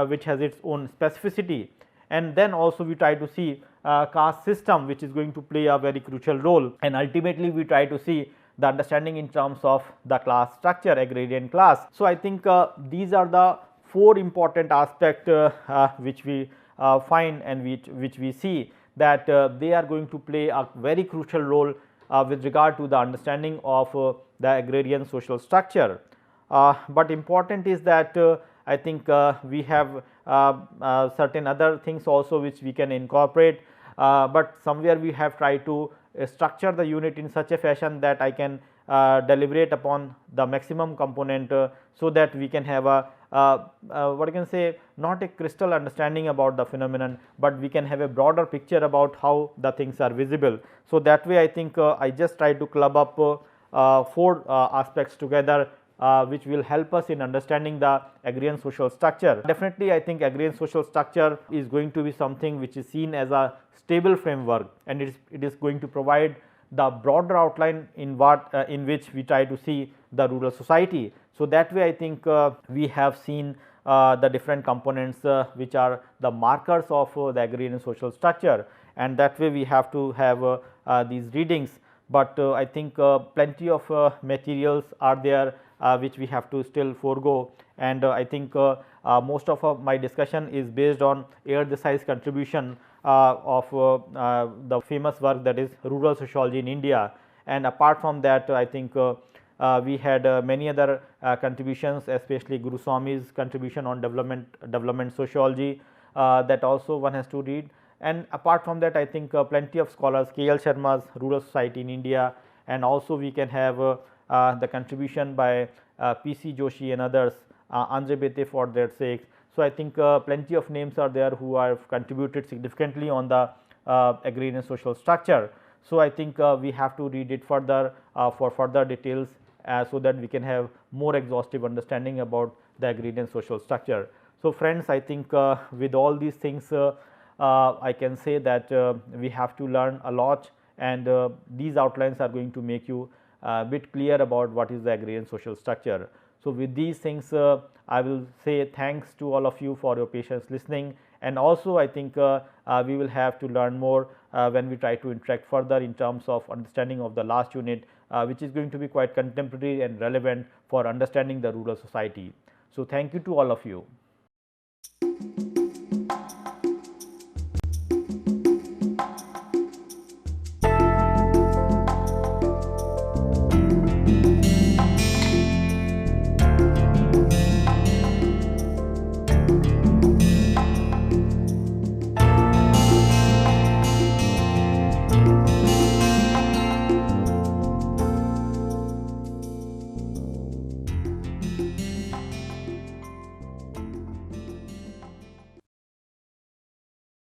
which has its own specificity, and then also we try to see caste system, which is going to play a very crucial role, and ultimately we try to see the understanding in terms of the class structure, agrarian class. So, I think these are the four important aspects which we find and which we see that they are going to play a very crucial role with regard to the understanding of the agrarian social structure. But important is that I think we have certain other things also which we can incorporate, but somewhere we have tried to structure the unit in such a fashion that I can deliberate upon the maximum component, so that we can have a what you can say, not a crystal understanding about the phenomenon, but we can have a broader picture about how the things are visible. So, that way I think I just try to club up four aspects together which will help us in understanding the agrarian social structure. Definitely, I think agrarian social structure is going to be something which is seen as a stable framework, and it is going to provide the broader outline in which we try to see the rural society. So, that way I think we have seen the different components which are the markers of the agrarian social structure, and that way we have to have these readings, but I think plenty of materials are there which we have to still forego, and I think most of my discussion is based on Ayer Desai's contribution of the famous work, that is Rural Sociology in India, and apart from that I think we had many other contributions, especially Guru Swami's contribution on development sociology, that also one has to read, and apart from that I think plenty of scholars, K.L. Sharma's Rural Society in India, and also we can have the contribution by P.C. Joshi and others, Andre Bete for their sake. So, I think plenty of names are there who have contributed significantly on the agrarian social structure. So, I think we have to read it further for further details, so that we can have more exhaustive understanding about the agrarian social structure. So, friends, I think with all these things I can say that we have to learn a lot, and these outlines are going to make you a bit clear about what is the agrarian social structure. So, with these things I will say thanks to all of you for your patience listening, and also I think we will have to learn more when we try to interact further in terms of understanding of the last unit, which is going to be quite contemporary and relevant for understanding the rural society. So, thank you to all of you.